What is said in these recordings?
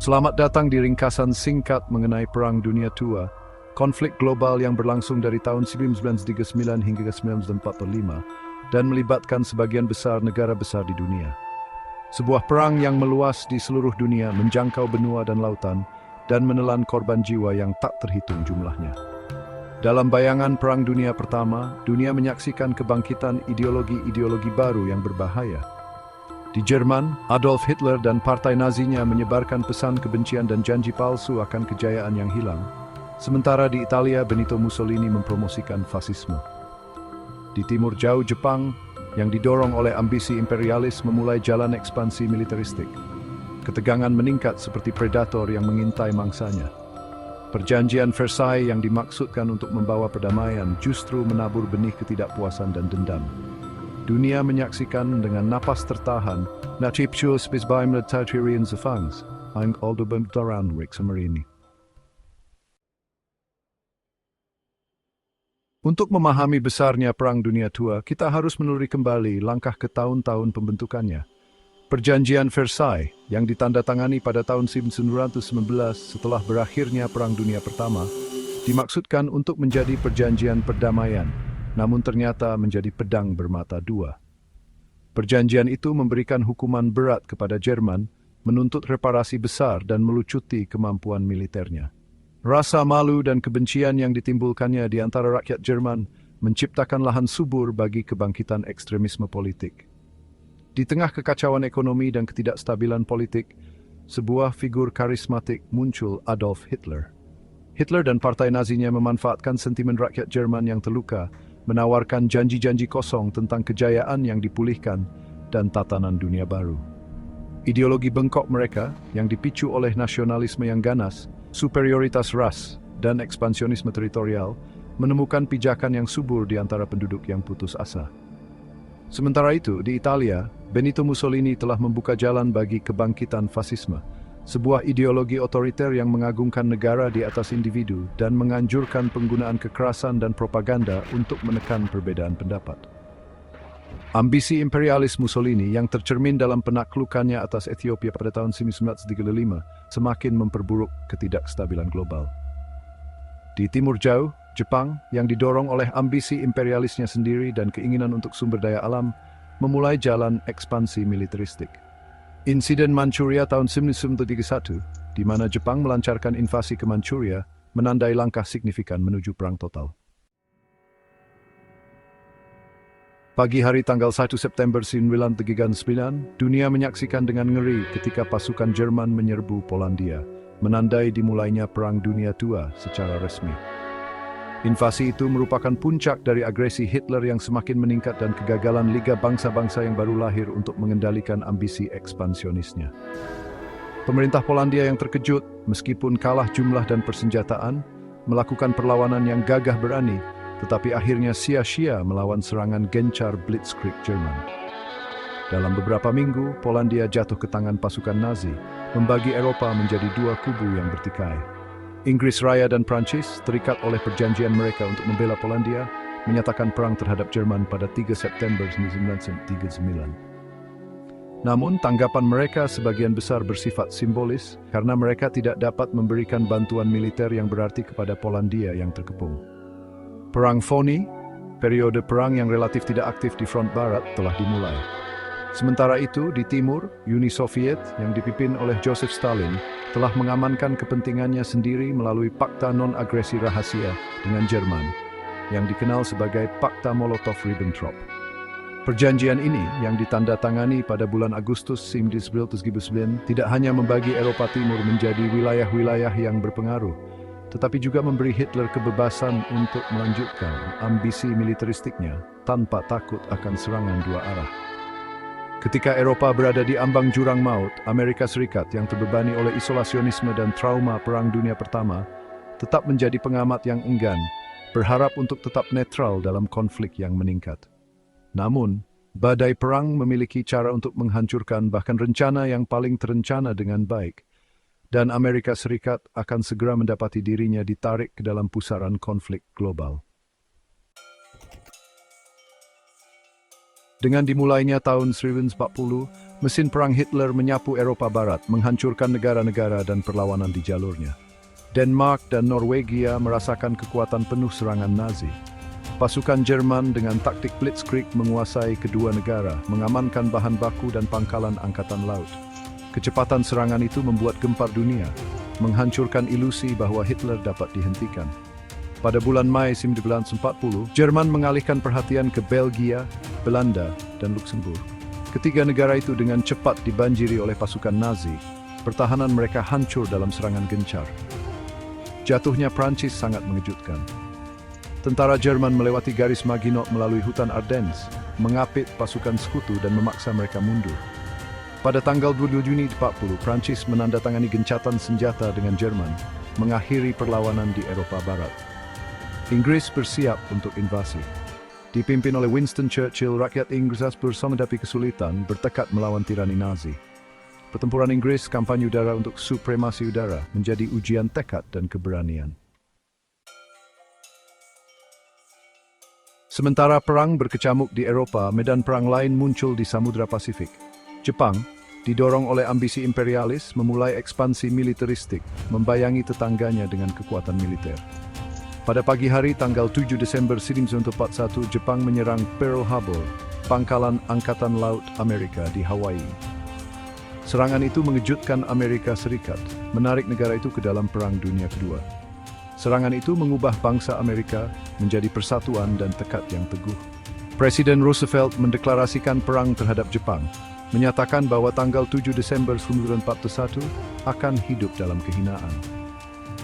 Selamat datang di ringkasan singkat mengenai Perang Dunia II, konflik global yang berlangsung dari tahun 1939 hingga 1945 dan melibatkan sebagian besar negara besar di dunia. Sebuah perang yang meluas di seluruh dunia, menjangkau benua dan lautan, dan menelan korban jiwa yang tak terhitung jumlahnya. Dalam bayangan Perang Dunia Pertama, dunia menyaksikan kebangkitan ideologi-ideologi baru yang berbahaya. Di Jerman, Adolf Hitler dan partai Nazinya menyebarkan pesan kebencian dan janji palsu akan kejayaan yang hilang. Sementara di Italia, Benito Mussolini mempromosikan fasisme. Di timur jauh, Jepang, yang didorong oleh ambisi imperialis, memulai jalan ekspansi militeristik. Ketegangan meningkat seperti predator yang mengintai mangsanya. Perjanjian Versailles yang dimaksudkan untuk membawa perdamaian justru menabur benih ketidakpuasan dan dendam. Dunia menyaksikan dengan napas tertahan, Nachipchus bis beim Militärischen Zefangs, ein Aldoben daran Rixamarini. Untuk memahami besarnya Perang Dunia II, kita harus meneluri kembali langkah ke tahun-tahun pembentukannya. Perjanjian Versailles yang ditandatangani pada tahun 1919 setelah berakhirnya Perang Dunia Pertama dimaksudkan untuk menjadi perjanjian perdamaian, namun ternyata menjadi pedang bermata dua. Perjanjian itu memberikan hukuman berat kepada Jerman, menuntut reparasi besar dan melucuti kemampuan militernya. Rasa malu dan kebencian yang ditimbulkannya di antara rakyat Jerman menciptakan lahan subur bagi kebangkitan ekstremisme politik. Di tengah kekacauan ekonomi dan ketidakstabilan politik, sebuah figur karismatik muncul, Adolf Hitler. Hitler dan partai Nazinya memanfaatkan sentimen rakyat Jerman yang terluka, menawarkan janji-janji kosong tentang kejayaan yang dipulihkan dan tatanan dunia baru. Ideologi bengkok mereka yang dipicu oleh nasionalisme yang ganas, superioritas ras, dan ekspansionisme teritorial menemukan pijakan yang subur di antara penduduk yang putus asa. Sementara itu, di Italia, Benito Mussolini telah membuka jalan bagi kebangkitan fasisme, sebuah ideologi otoriter yang mengagungkan negara di atas individu dan menganjurkan penggunaan kekerasan dan propaganda untuk menekan perbedaan pendapat. Ambisi imperialis Mussolini yang tercermin dalam penaklukannya atas Ethiopia pada tahun 1935 semakin memperburuk ketidakstabilan global. Di timur jauh, Jepang yang didorong oleh ambisi imperialisnya sendiri dan keinginan untuk sumber daya alam memulai jalan ekspansi militeristik. Insiden Manchuria tahun 1931, di mana Jepang melancarkan invasi ke Manchuria, menandai langkah signifikan menuju perang total. Pagi hari tanggal 1 September 1939, dunia menyaksikan dengan ngeri ketika pasukan Jerman menyerbu Polandia, menandai dimulainya Perang Dunia II secara resmi. Invasi itu merupakan puncak dari agresi Hitler yang semakin meningkat dan kegagalan Liga Bangsa-Bangsa yang baru lahir untuk mengendalikan ambisi ekspansionisnya. Pemerintah Polandia yang terkejut, meskipun kalah jumlah dan persenjataan, melakukan perlawanan yang gagah berani, tetapi akhirnya sia-sia melawan serangan gencar Blitzkrieg Jerman. Dalam beberapa minggu, Polandia jatuh ke tangan pasukan Nazi, membagi Eropa menjadi dua kubu yang bertikai. Inggris Raya dan Prancis, terikat oleh perjanjian mereka untuk membela Polandia, menyatakan perang terhadap Jerman pada 3 September 1939. Namun, tanggapan mereka sebagian besar bersifat simbolis karena mereka tidak dapat memberikan bantuan militer yang berarti kepada Polandia yang terkepung. Perang Foni, periode perang yang relatif tidak aktif di front barat, telah dimulai. Sementara itu, di timur, Uni Soviet yang dipimpin oleh Joseph Stalin telah mengamankan kepentingannya sendiri melalui Pakta Non-Agresi Rahasia dengan Jerman, yang dikenal sebagai Pakta Molotov-Ribbentrop. Perjanjian ini, yang ditandatangani pada bulan Agustus 1939, tidak hanya membagi Eropa Timur menjadi wilayah-wilayah yang berpengaruh, tetapi juga memberi Hitler kebebasan untuk melanjutkan ambisi militeristiknya tanpa takut akan serangan dua arah. Ketika Eropa berada di ambang jurang maut, Amerika Serikat yang terbebani oleh isolasionisme dan trauma Perang Dunia Pertama tetap menjadi pengamat yang enggan, berharap untuk tetap netral dalam konflik yang meningkat. Namun, badai perang memiliki cara untuk menghancurkan bahkan rencana yang paling terencana dengan baik, dan Amerika Serikat akan segera mendapati dirinya ditarik ke dalam pusaran konflik global. Dengan dimulainya tahun 1940, mesin perang Hitler menyapu Eropa Barat, menghancurkan negara-negara dan perlawanan di jalurnya. Denmark dan Norwegia merasakan kekuatan penuh serangan Nazi. Pasukan Jerman dengan taktik Blitzkrieg menguasai kedua negara, mengamankan bahan baku dan pangkalan angkatan laut. Kecepatan serangan itu membuat gempar dunia, menghancurkan ilusi bahwa Hitler dapat dihentikan. Pada bulan Mei 1940, Jerman mengalihkan perhatian ke Belgia, Belanda, dan Luksemburg. Ketiga negara itu dengan cepat dibanjiri oleh pasukan Nazi. Pertahanan mereka hancur dalam serangan gencar. Jatuhnya Prancis sangat mengejutkan. Tentara Jerman melewati garis Maginot melalui hutan Ardennes, mengapit pasukan sekutu dan memaksa mereka mundur. Pada tanggal 2 Juni 1940, Prancis menandatangani gencatan senjata dengan Jerman, mengakhiri perlawanan di Eropa Barat. Inggris bersiap untuk invasi. Dipimpin oleh Winston Churchill, rakyat Inggris bersama menghadapi kesulitan bertekad melawan tirani Nazi. Pertempuran Inggris, kampanye udara untuk supremasi udara, menjadi ujian tekad dan keberanian. Sementara perang berkecamuk di Eropa, medan perang lain muncul di Samudra Pasifik. Jepang, didorong oleh ambisi imperialis, memulai ekspansi militeristik, membayangi tetangganya dengan kekuatan militer. Pada pagi hari tanggal 7 Desember 1941, Jepang menyerang Pearl Harbor, pangkalan Angkatan Laut Amerika di Hawaii. Serangan itu mengejutkan Amerika Serikat, menarik negara itu ke dalam Perang Dunia Kedua. Serangan itu mengubah bangsa Amerika menjadi persatuan dan tekad yang teguh. Presiden Roosevelt mendeklarasikan perang terhadap Jepang, menyatakan bahwa tanggal 7 Desember 1941 akan hidup dalam kehinaan.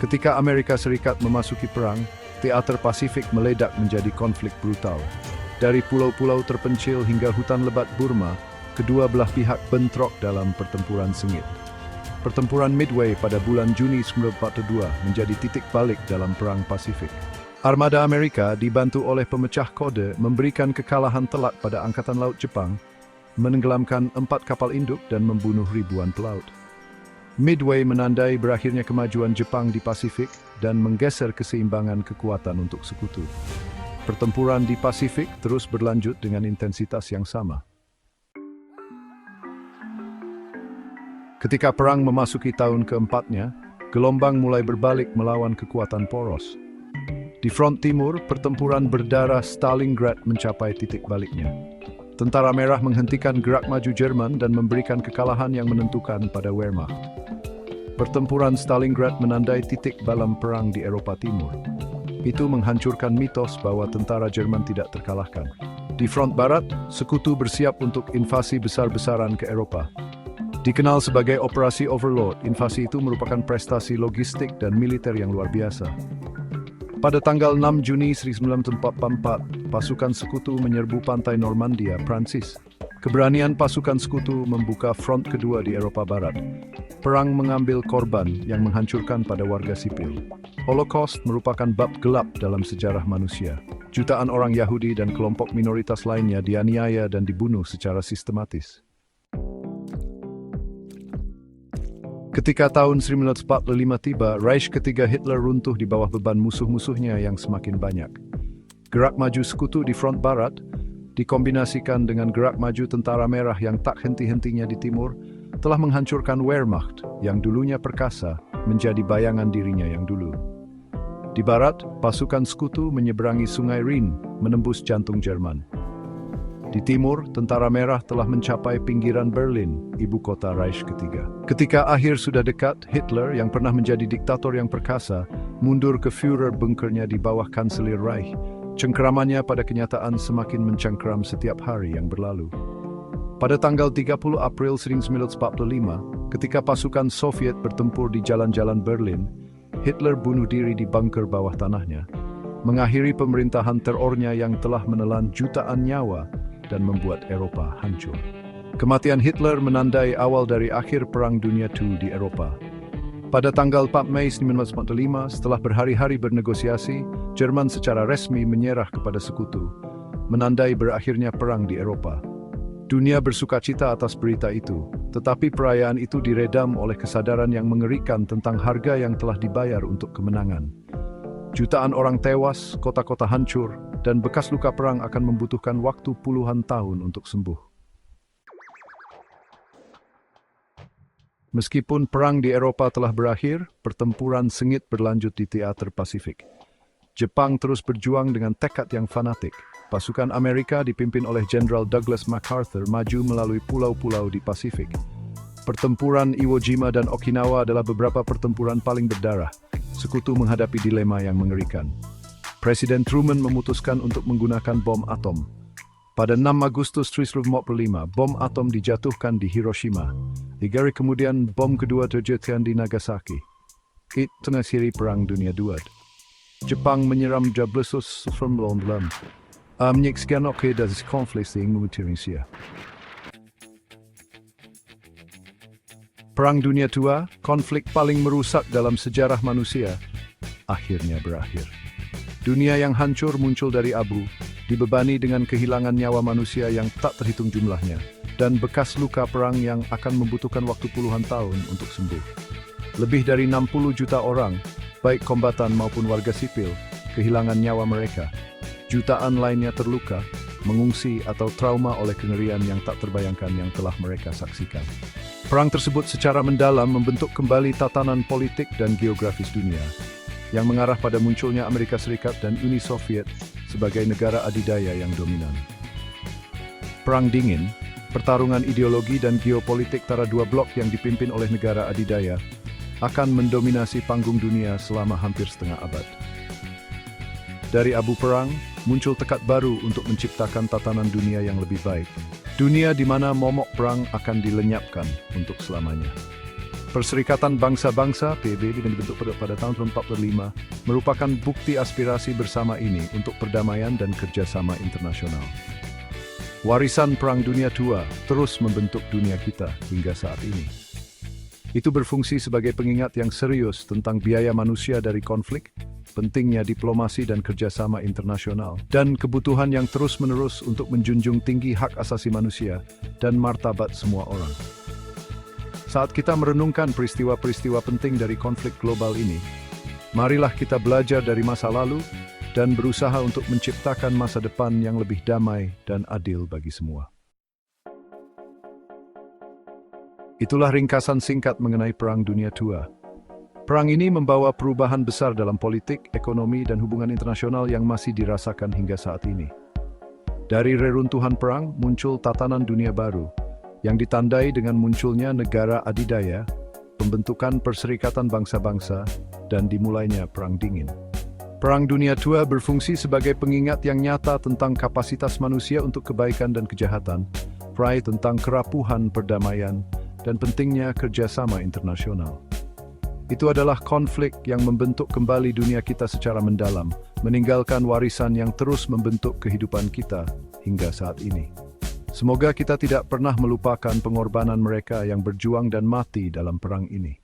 Ketika Amerika Serikat memasuki perang, teater Pasifik meledak menjadi konflik brutal. Dari pulau-pulau terpencil hingga hutan lebat Burma, kedua belah pihak bentrok dalam pertempuran sengit. Pertempuran Midway pada bulan Juni 1942 menjadi titik balik dalam Perang Pasifik. Armada Amerika dibantu oleh pemecah kode memberikan kekalahan telak pada Angkatan Laut Jepang, menenggelamkan 4 kapal induk dan membunuh ribuan pelaut. Midway menandai berakhirnya kemajuan Jepang di Pasifik dan menggeser keseimbangan kekuatan untuk sekutu. Pertempuran di Pasifik terus berlanjut dengan intensitas yang sama. Ketika perang memasuki tahun keempatnya, gelombang mulai berbalik melawan kekuatan poros. Di front timur, pertempuran berdarah Stalingrad mencapai titik baliknya. Tentara Merah menghentikan gerak maju Jerman dan memberikan kekalahan yang menentukan pada Wehrmacht. Pertempuran Stalingrad menandai titik dalam perang di Eropa Timur. Itu menghancurkan mitos bahwa tentara Jerman tidak terkalahkan. Di front barat, sekutu bersiap untuk invasi besar-besaran ke Eropa. Dikenal sebagai Operasi Overlord, invasi itu merupakan prestasi logistik dan militer yang luar biasa. Pada tanggal 6 Juni 1944, pasukan sekutu menyerbu pantai Normandia, Prancis. Keberanian pasukan sekutu membuka front kedua di Eropa Barat. Perang mengambil korban yang menghancurkan pada warga sipil. Holocaust merupakan bab gelap dalam sejarah manusia. Jutaan orang Yahudi dan kelompok minoritas lainnya dianiaya dan dibunuh secara sistematis. Ketika tahun 1945 tiba, Reich ketiga Hitler runtuh di bawah beban musuh-musuhnya yang semakin banyak. Gerak maju sekutu di front barat, dikombinasikan dengan gerak maju tentara merah yang tak henti-hentinya di timur, telah menghancurkan Wehrmacht yang dulunya perkasa menjadi bayangan dirinya yang dulu. Di barat, pasukan sekutu menyeberangi sungai Rhine, menembus jantung Jerman. Di timur, tentara merah telah mencapai pinggiran Berlin, ibu kota Reich ketiga. Ketika akhir sudah dekat, Hitler yang pernah menjadi diktator yang perkasa, mundur ke Führer bunkernya di bawah Kanselir Reich. Cengkeramannya pada kenyataan semakin mencengkeram setiap hari yang berlalu. Pada tanggal 30 April 1945, ketika pasukan Soviet bertempur di jalan-jalan Berlin, Hitler bunuh diri di bunker bawah tanahnya, mengakhiri pemerintahan terornya yang telah menelan jutaan nyawa dan membuat Eropa hancur. Kematian Hitler menandai awal dari akhir Perang Dunia II di Eropa. Pada tanggal 4 Mei 1945, setelah berhari-hari bernegosiasi, Jerman secara resmi menyerah kepada sekutu, menandai berakhirnya perang di Eropa. Dunia bersukacita atas berita itu, tetapi perayaan itu diredam oleh kesadaran yang mengerikan tentang harga yang telah dibayar untuk kemenangan. Jutaan orang tewas, kota-kota hancur, dan bekas luka perang akan membutuhkan waktu puluhan tahun untuk sembuh. Meskipun perang di Eropa telah berakhir, pertempuran sengit berlanjut di teater Pasifik. Jepang terus berjuang dengan tekad yang fanatik. Pasukan Amerika dipimpin oleh Jenderal Douglas MacArthur maju melalui pulau-pulau di Pasifik. Pertempuran Iwo Jima dan Okinawa adalah beberapa pertempuran paling berdarah. Sekutu menghadapi dilema yang mengerikan. Presiden Truman memutuskan untuk menggunakan bom atom. Pada 6 Agustus 1945, bom atom dijatuhkan di Hiroshima. 3 hari kemudian, bom kedua terjatuhkan di Nagasaki. Itu mengakhiri Perang Dunia II. Jepang menyerang Jablus from London. Menyaksikan dari konflik yang Indonesia. Perang Dunia II, konflik paling merusak dalam sejarah manusia, akhirnya berakhir. Dunia yang hancur muncul dari abu, dibebani dengan kehilangan nyawa manusia yang tak terhitung jumlahnya, dan bekas luka perang yang akan membutuhkan waktu puluhan tahun untuk sembuh. Lebih dari 60 juta orang, baik kombatan maupun warga sipil, kehilangan nyawa mereka. Jutaan lainnya terluka, mengungsi atau trauma oleh kengerian yang tak terbayangkan yang telah mereka saksikan. Perang tersebut secara mendalam membentuk kembali tatanan politik dan geografis dunia, yang mengarah pada munculnya Amerika Serikat dan Uni Soviet sebagai negara adidaya yang dominan. Perang Dingin, pertarungan ideologi dan geopolitik antara dua blok yang dipimpin oleh negara adidaya, akan mendominasi panggung dunia selama hampir setengah abad. Dari abu perang, muncul tekad baru untuk menciptakan tatanan dunia yang lebih baik. Dunia di mana momok perang akan dilenyapkan untuk selamanya. Perserikatan Bangsa-Bangsa (PBB) yang dibentuk pada tahun 1945 merupakan bukti aspirasi bersama ini untuk perdamaian dan kerjasama internasional. Warisan Perang Dunia II terus membentuk dunia kita hingga saat ini. Itu berfungsi sebagai pengingat yang serius tentang biaya manusia dari konflik, pentingnya diplomasi dan kerjasama internasional, dan kebutuhan yang terus-menerus untuk menjunjung tinggi hak asasi manusia dan martabat semua orang. Saat kita merenungkan peristiwa-peristiwa penting dari konflik global ini, marilah kita belajar dari masa lalu dan berusaha untuk menciptakan masa depan yang lebih damai dan adil bagi semua. Itulah ringkasan singkat mengenai Perang Dunia II. Perang ini membawa perubahan besar dalam politik, ekonomi, dan hubungan internasional yang masih dirasakan hingga saat ini. Dari reruntuhan perang muncul tatanan dunia baru, yang ditandai dengan munculnya negara adidaya, pembentukan perserikatan bangsa-bangsa, dan dimulainya Perang Dingin. Perang Dunia II berfungsi sebagai pengingat yang nyata tentang kapasitas manusia untuk kebaikan dan kejahatan, tentang kerapuhan perdamaian, dan pentingnya kerjasama internasional. Itu adalah konflik yang membentuk kembali dunia kita secara mendalam, meninggalkan warisan yang terus membentuk kehidupan kita hingga saat ini. Semoga kita tidak pernah melupakan pengorbanan mereka yang berjuang dan mati dalam perang ini.